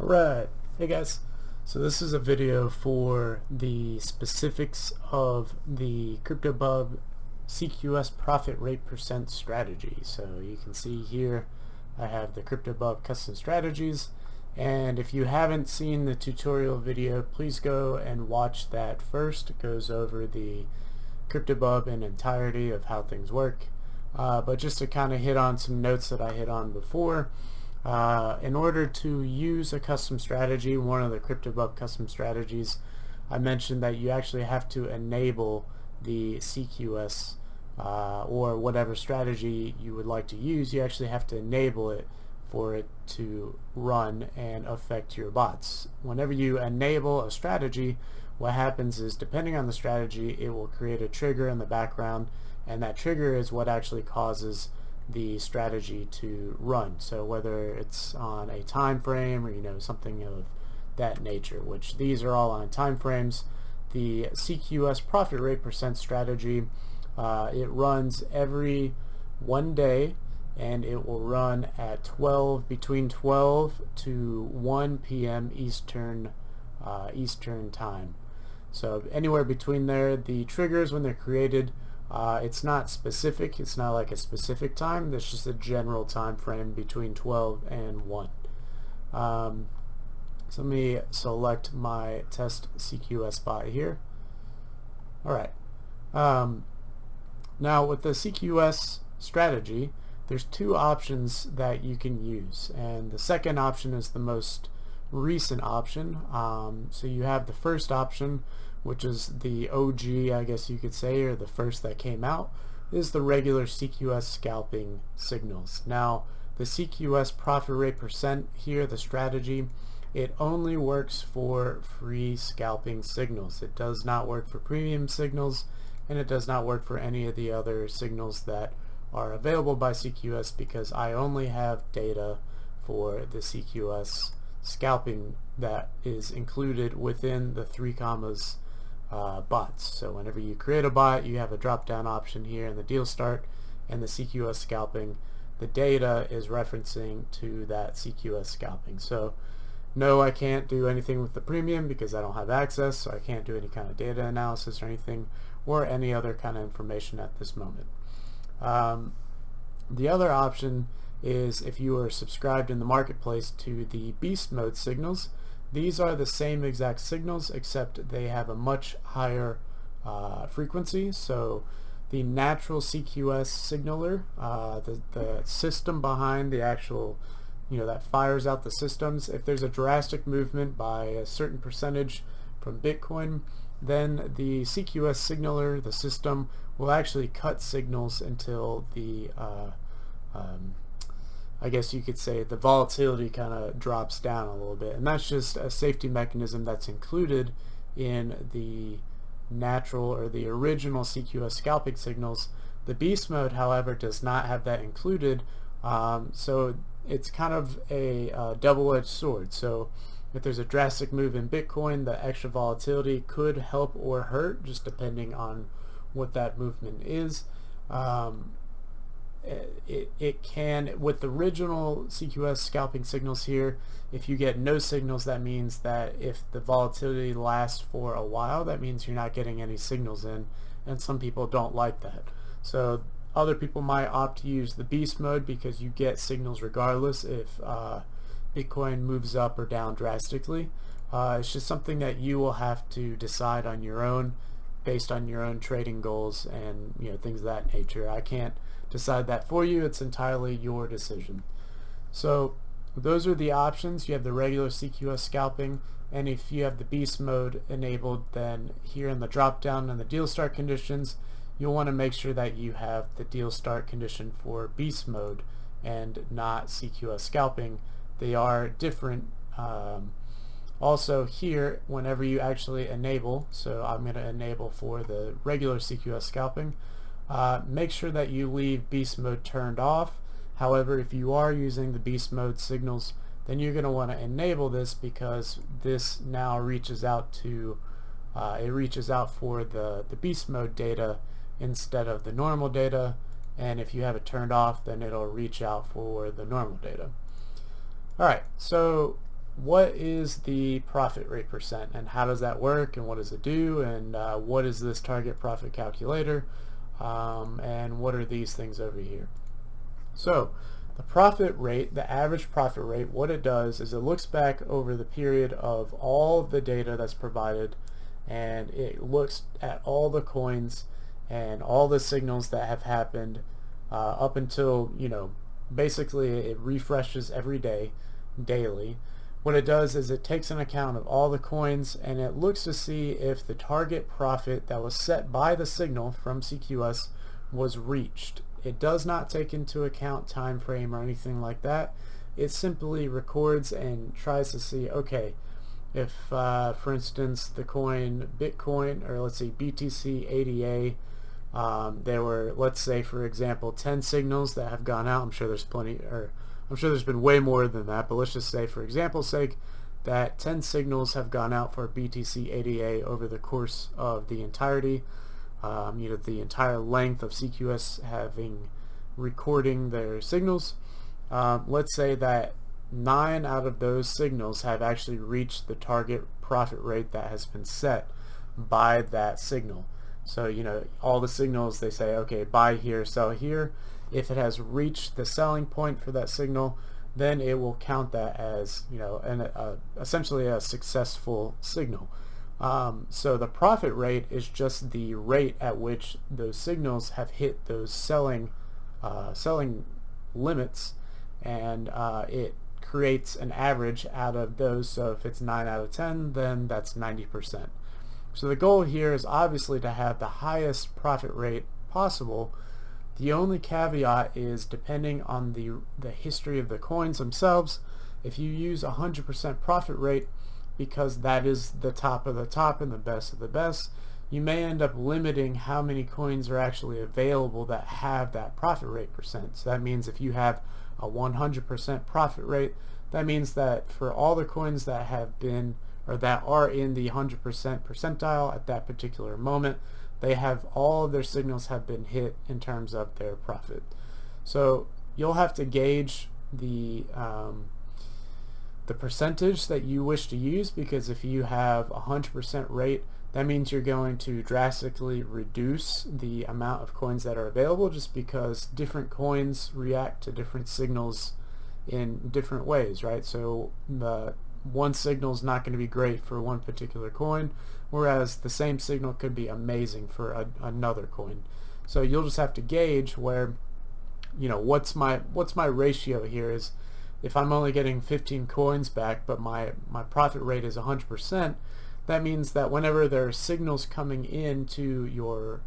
Alright, hey guys. So this is a video for the specifics of the CryptoBUB CQS Profit Rate percent strategy. So you can see here I have the CryptoBUB custom strategies, and if you haven't seen the tutorial video, please go and watch that first. It goes over the CryptoBUB in entirety of how things work. But just to kind of hit on some notes that I hit on before, in order to use a custom strategy, one of the CryptoBUB custom strategies, I mentioned that you actually have to enable the CQS or whatever strategy you would like to use. You actually have to enable it for it to run and affect your bots. Whenever you enable a strategy, what happens is, depending on the strategy, it will create a trigger in the background, and that trigger is what actually causes the strategy to run. So whether it's on a time frame or something of that nature, which these are all on time frames. The CQS Profit Rate percent strategy, it runs every 1 day, and it will run at between 12 to 1 p.m. Eastern time. So anywhere between there. The triggers, when they're created, it's not specific. It's not like a specific time. There's just a general time frame between 12 and 1. So let me select my test CQS bot here. Alright. Now with the CQS strategy, there's two options that you can use, and the second option is the most recent option. So you have the first option, which is the OG, I guess you could say, or the first that came out, is the regular CQS scalping signals. Now the CQS Profit Rate percent here, the strategy, it only works for free scalping signals. It does not work for premium signals, and it does not work for any of the other signals that are available by CQS, because I only have data for the CQS scalping that is included within the 3 commas bots. So whenever you create a bot, you have a drop down option here in the deal start, and the CQS scalping, the data is referencing to that CQS scalping. So no, I can't do anything with the premium because I don't have access, so I can't do any kind of data analysis or anything, or any other kind of information at this moment. The other option is if you are subscribed in the marketplace to the beast mode signals. These are the same exact signals, except they have a much higher frequency. So the natural CQS signaler, the system behind the actual, that fires out the systems, if there's a drastic movement by a certain percentage from Bitcoin, then the CQS signaler, the system, will actually cut signals until the I guess you could say the volatility kind of drops down a little bit, and that's just a safety mechanism that's included in the natural or the original CQS scalping signals. The beast mode, however, does not have that included, so it's kind of a double-edged sword. So if there's a drastic move in Bitcoin, the extra volatility could help or hurt, just depending on what that movement is. It can, with the original CQS scalping signals here, if you get no signals, that means that if the volatility lasts for a while, that means you're not getting any signals in, and some people don't like that. So other people might opt to use the beast mode because you get signals regardless if Bitcoin moves up or down drastically. It's just something that you will have to decide on your own, based on your own trading goals and things of that nature. I can't decide that for you. It's entirely your decision. So those are the options. You have the regular CQS scalping, and if you have the beast mode enabled, then here in the drop down and the deal start conditions, you'll want to make sure that you have the deal start condition for beast mode and not CQS scalping. They are different. Also here, whenever you actually enable, so I'm going to enable for the regular CQS scalping, make sure that you leave beast mode turned off. However, if you are using the beast mode signals, then you're going to want to enable this, because this now reaches out to it reaches out for the beast mode data instead of the normal data, and if you have it turned off, then it'll reach out for the normal data. Alright, so what is the profit rate percent, and how does that work, and what does it do, and what is this target profit calculator, and what are these things over here? So the profit rate, the average profit rate, what it does is it looks back over the period of all the data that's provided, and it looks at all the coins and all the signals that have happened up until, basically it refreshes every day, daily. What it does is it takes an account of all the coins, and it looks to see if the target profit that was set by the signal from CQS was reached. It does not take into account time frame or anything like that. It simply records and tries to see, okay, if for instance the coin Bitcoin, or let's say BTC ADA, there were, let's say for example, 10 signals that have gone out. I'm sure there's plenty, or I'm sure there's been way more than that, but let's just say for example's sake that 10 signals have gone out for BTC ADA over the course of the entirety, the entire length of CQS having recording their signals. Let's say that 9 out of those signals have actually reached the target profit rate that has been set by that signal. So all the signals, they say, okay, buy here, sell here. If it has reached the selling point for that signal, then it will count that as essentially a successful signal. So the profit rate is just the rate at which those signals have hit those selling limits, and it creates an average out of those. So if it's 9 out of 10, then that's 90%. So the goal here is obviously to have the highest profit rate possible. The only caveat is depending on the history of the coins themselves. If you use 100% profit rate, because that is the top of the top and the best of the best, you may end up limiting how many coins are actually available that have that profit rate percent. So that means if you have a 100% profit rate, that means that for all the coins that have been, or that are in the 100% percentile at that particular moment, they have, all of their signals have been hit in terms of their profit. So you'll have to gauge the percentage that you wish to use, because if you have 100% rate, that means you're going to drastically reduce the amount of coins that are available, just because different coins react to different signals in different ways, right? So the one signal is not going to be great for one particular coin, whereas the same signal could be amazing for another coin. So you'll just have to gauge where, what's my ratio here. Is if I'm only getting 15 coins back, but my profit rate is 100%, that means that whenever there are signals coming into your,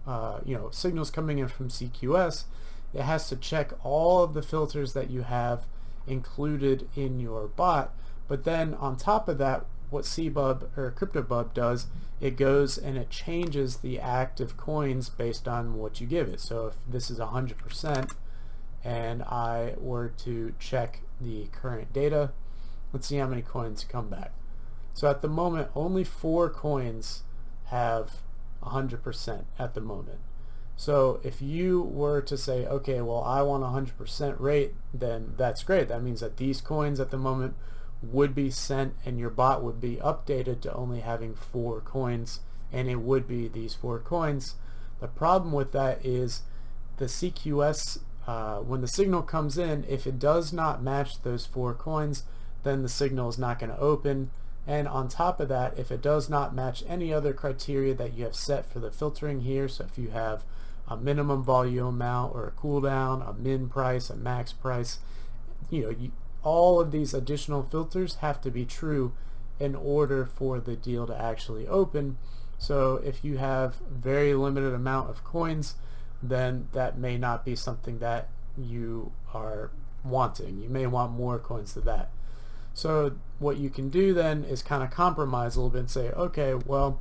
signals coming in from CQS, it has to check all of the filters that you have included in your bot. But then on top of that, what CBUB or CryptoBUB does, it goes and it changes the active coins based on what you give it. So if this is 100% and I were to check the current data, let's see how many coins come back. So at the moment, only 4 coins have 100% at the moment. So if you were to say, okay, well, I want 100% rate, then that's great. That means that these coins at the moment would be sent, and your bot would be updated to only having 4 coins, and it would be these 4 coins. The problem with that is the CQS, when the signal comes in, if it does not match those 4 coins, then the signal is not going to open. And on top of that, if it does not match any other criteria that you have set for the filtering here, so if you have a minimum volume amount or a cooldown, a min price, a max price, all of these additional filters have to be true in order for the deal to actually open. So if you have very limited amount of coins, then that may not be something that you are wanting. You may want more coins than that. So what you can do then is kind of compromise a little bit and say, okay, well,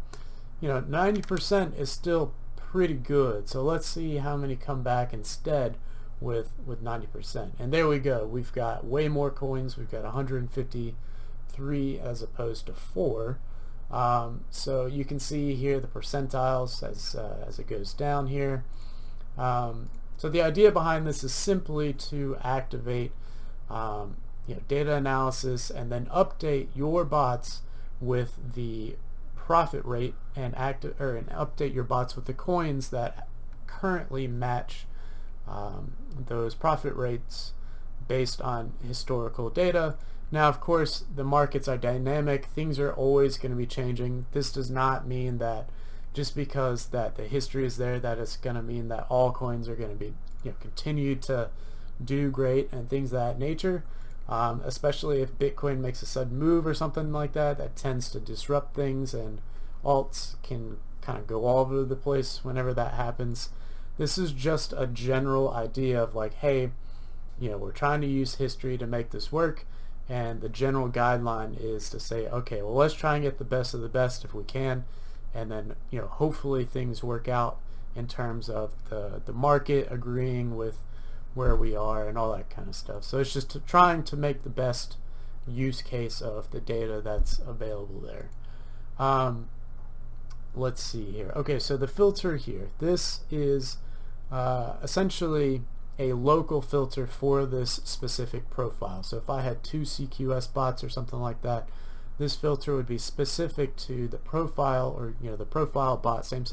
90% is still pretty good, so let's see how many come back instead with 90%. And there we go. We've got way more coins. We've got 153 as opposed to 4. So you can see here the percentiles as it goes down here. So the idea behind this is simply to activate data analysis, and then update your bots with the profit rate and update your bots with the coins that currently match those profit rates based on historical data. Now, of course, the markets are dynamic. Things are always going to be changing. This does not mean that just because that the history is there that it's going to mean that all coins are going to be continue to do great and things of that nature. Especially if Bitcoin makes a sudden move or something like that, that tends to disrupt things, and alts can kind of go all over the place whenever that happens. This is just a general idea of like, hey, we're trying to use history to make this work, and the general guideline is to say, okay, well, let's try and get the best of the best if we can, and then hopefully things work out in terms of the market agreeing with where we are and all that kind of stuff. So it's just trying to make the best use case of the data that's available there. Let's see here. Okay, so the filter here, this is essentially a local filter for this specific profile. So if I had 2 CQS bots or something like that, this filter would be specific to the profile, or the profile bot, same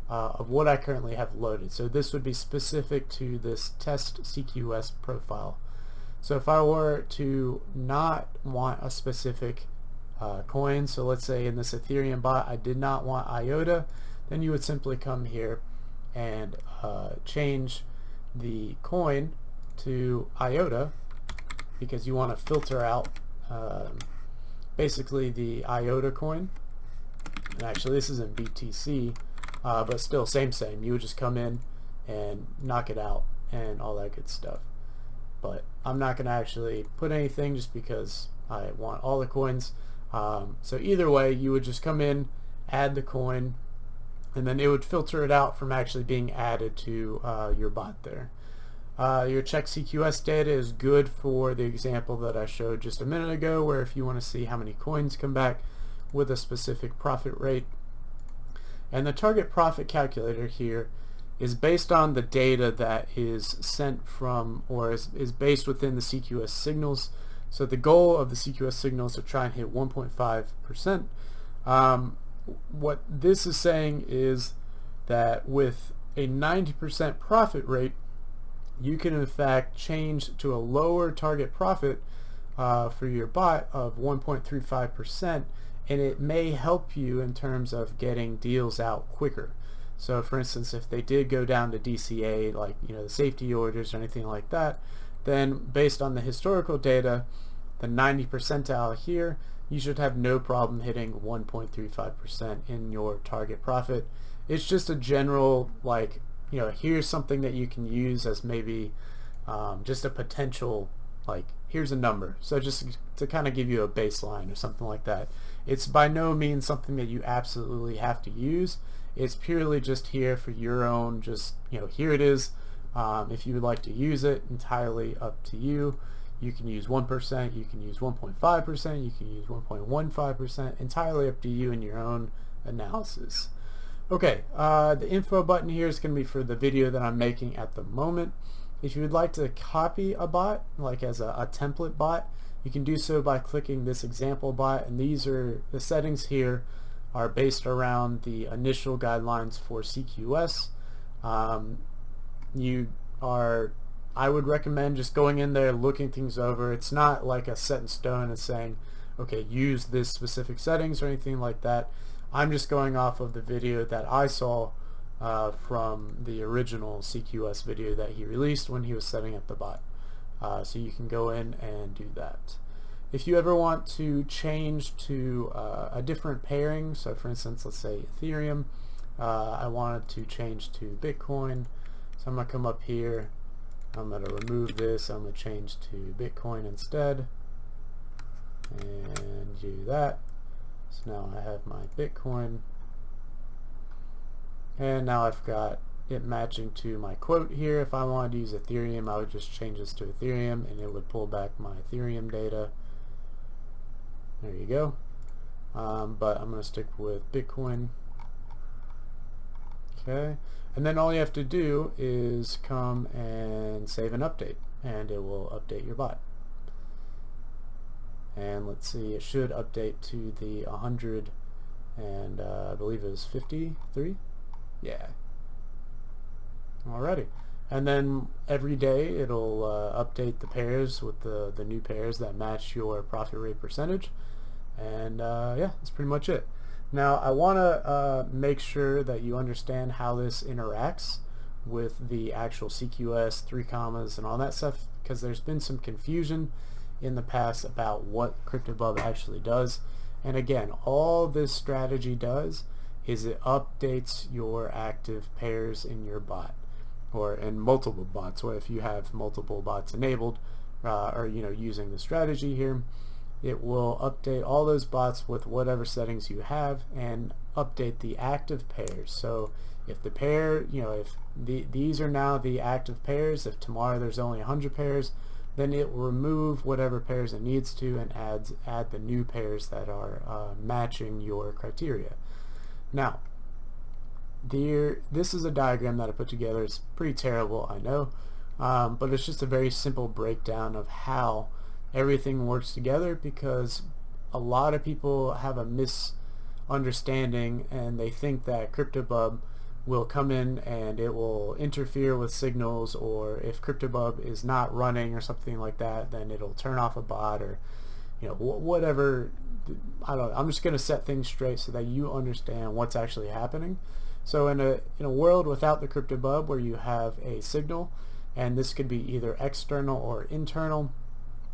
of what I currently have loaded. So this would be specific to this test CQS profile. So if I were to not want a specific coin, so let's say in this Ethereum bot I did not want IOTA, then you would simply come here and change the coin to IOTA, because you want to filter out basically the IOTA coin. And actually this is in BTC, but still same. You would just come in and knock it out and all that good stuff. But I'm not going to actually put anything just because I want all the coins. So either way, you would just come in, add the coin, and then it would filter it out from actually being added to your bot there. Your check CQS data is good for the example that I showed just a minute ago, where if you want to see how many coins come back with a specific profit rate. And the target profit calculator here is based on the data that is sent from, or is based within the CQS signals. So the goal of the CQS signal is to try and hit 1.5%. What this is saying is that with a 90% profit rate, you can in fact change to a lower target profit for your bot of 1.35%, and it may help you in terms of getting deals out quicker. So for instance, if they did go down to DCA, like the safety orders or anything like that, then based on the historical data, the 90 percentile here, you should have no problem hitting 1.35% in your target profit. It's just a general, like, here's something that you can use as maybe just a potential, like, here's a number. So just to kind of give you a baseline or something like that. It's by no means something that you absolutely have to use. It's purely just here for your own, just, here it is. If you would like to use it, entirely up to you. You can use 1%, you can use 1.5%, you can use 1.15%, entirely up to you in your own analysis. Okay, the info button here is going to be for the video that I'm making at the moment. If you would like to copy a bot, like as a template bot, you can do so by clicking this example bot, and these are the settings here are based around the initial guidelines for CQS. I would recommend just going in there, looking things over. It's not like a set in stone and saying, okay, use this specific settings or anything like that. I'm just going off of the video that I saw from the original CQS video that he released when he was setting up the bot. So you can go in and do that. If you ever want to change to a different pairing, so for instance, let's say Ethereum, I wanted to change to Bitcoin, so I'm going to come up here, I'm going to remove this, I'm going to change to Bitcoin instead, and do that. So now I have my Bitcoin, and now I've got it matching to my quote here. If I wanted to use Ethereum, I would just change this to Ethereum and it would pull back my Ethereum data. There you go. But I'm going to stick with Bitcoin. Okay, and then all you have to do is come and save an update, and it will update your bot. and let's see, it should update to the 100 and I believe it was 53. Yeah. Alrighty. And then every day it'll update the pairs with the new pairs that match your profit rate percentage. And yeah, that's pretty much it. Now I want to make sure that you understand how this interacts with the actual CQS, 3 commas, and all that stuff, because there's been some confusion in the past about what CryptoBUB actually does. And again, all this strategy does is it updates your active pairs in your bot, or in multiple bots. Or if you have multiple bots enabled, or using the strategy here, it will update all those bots with whatever settings you have and update the active pairs. So if the pair, if these are now the active pairs, if tomorrow there's only 100 pairs, then it will remove whatever pairs it needs to and add the new pairs that are matching your criteria. Now, this is a diagram that I put together. It's pretty terrible, I know, but it's just a very simple breakdown of how everything works together, because a lot of people have a misunderstanding and they think that CryptoBUB will come in and it will interfere with signals, or if CryptoBUB is not running or something like that, then it'll turn off a bot, or whatever. I'm just going to set things straight so that you understand what's actually happening. So in a world without the CryptoBUB, where you have a signal, and this could be either external or internal,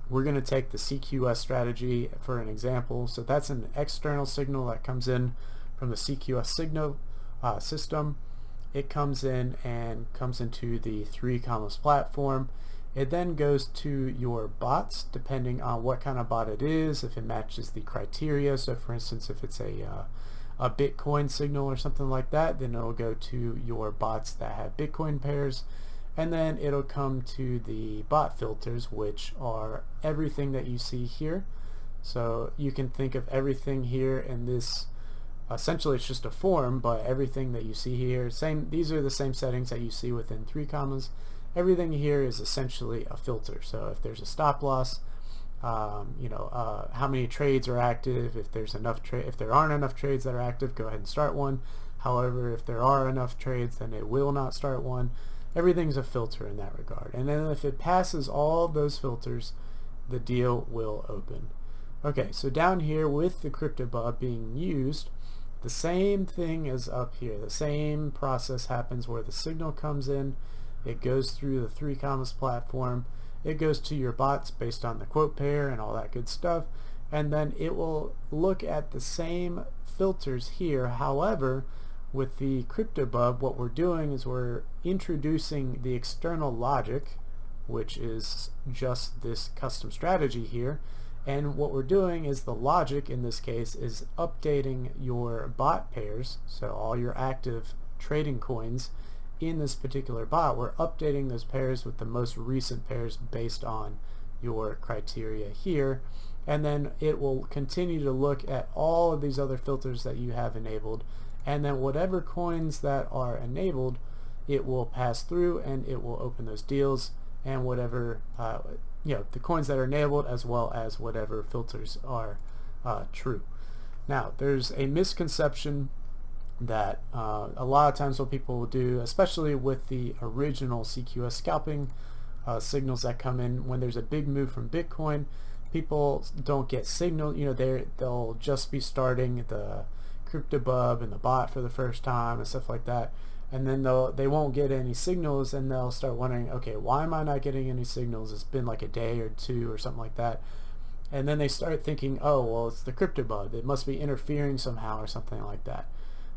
we're going to take the CQS strategy for an example. So that's an external signal that comes in from the CQS signal system. It comes in and comes into the 3 commas platform. It then goes to your bots, depending on what kind of bot it is, if it matches the criteria. So for instance, if it's a Bitcoin signal or something like that, then it'll go to your bots that have Bitcoin pairs. And then it'll come to the bot filters, which are everything that you see here. So you can think of everything here in this, essentially it's just a form, but everything that you see here, these are the same settings that you see within 3 commas. Everything here is essentially a filter. So if there's a stop loss, how many trades are active, if there aren't enough trades that are active, go ahead and start one. However, if there are enough trades, then it will not start one. Everything's a filter in that regard. And then if it passes all those filters, the deal will open. Okay, so down here with the CryptoBUB being used, the same thing is up here. The same process happens where the signal comes in, it goes through the 3 commas platform, it goes to your bots based on the quote pair and all that good stuff, and then it will look at the same filters here. However, with the CryptoBUB, what we're doing is we're introducing the external logic, which is just this custom strategy here, and what we're doing is the logic in this case is updating your bot pairs, so all your active trading coins in this particular bot, we're updating those pairs with the most recent pairs based on your criteria here, and then it will continue to look at all of these other filters that you have enabled, and then whatever coins that are enabled, it will pass through and it will open those deals, and whatever the coins that are enabled, as well as whatever filters are true. Now, there's a misconception that a lot of times what people will do, especially with the original CQS scalping signals that come in when there's a big move from Bitcoin, people don't get signal. They'll just be starting the CryptoBUB and the bot for the first time and stuff like that, and then they won't get any signals, and they'll start wondering, okay, why am I not getting any signals? It's been like a day or two or something like that, and then they start thinking, oh well, it's the CryptoBUB, it must be interfering somehow or something like that.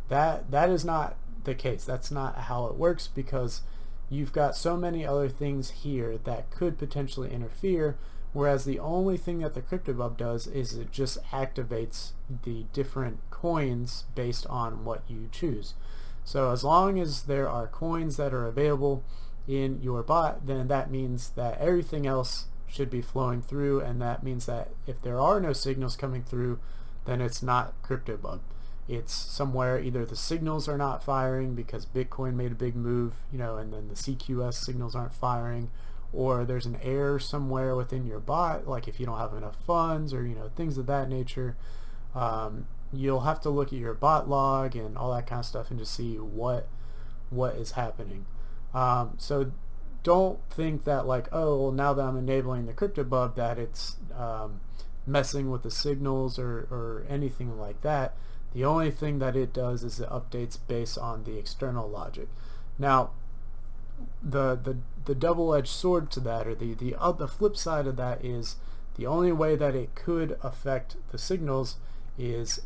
That is not the case. That's not how it works, because you've got so many other things here that could potentially interfere, whereas the only thing that the CryptoBUB does is it just activates the different coins based on what you choose. So as long as there are coins that are available in your bot, then that means that everything else should be flowing through, and that means that if there are no signals coming through, then it's not CryptoBUB. It's somewhere either the signals are not firing because Bitcoin made a big move, and then the CQS signals aren't firing, or there's an error somewhere within your bot, like if you don't have enough funds or things of that nature, you'll have to look at your bot log and all that kind of stuff and just see what is happening. So don't think that like, oh, well, now that I'm enabling the CryptoBUB that it's messing with the signals or anything like that. The only thing that it does is it updates based on the external logic. Now, the double-edged sword to that, or the flip side of that, is the only way that it could affect the signals is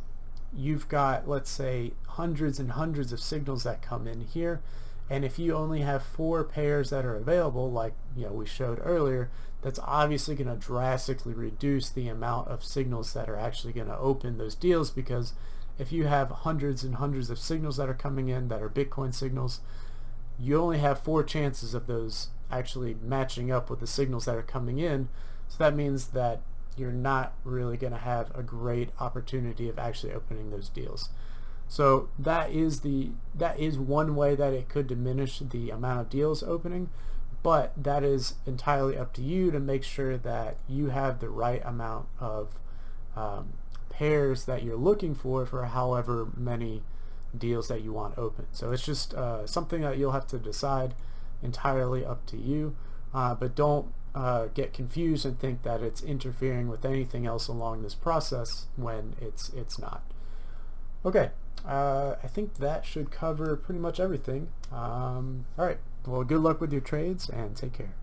you've got, let's say, hundreds and hundreds of signals that come in here, and if you only have 4 pairs that are available, like we showed earlier, that's obviously going to drastically reduce the amount of signals that are actually going to open those deals, because if you have hundreds and hundreds of signals that are coming in that are Bitcoin signals, you only have 4 chances of those actually matching up with the signals that are coming in. So that means that you're not really going to have a great opportunity of actually opening those deals. So that is one way that it could diminish the amount of deals opening, but that is entirely up to you to make sure that you have the right amount of pairs that you're looking for however many deals that you want open. So it's just something that you'll have to decide, entirely up to you, but don't get confused and think that it's interfering with anything else along this process when it's not. Okay, I think that should cover pretty much everything. All right, well, good luck with your trades and take care.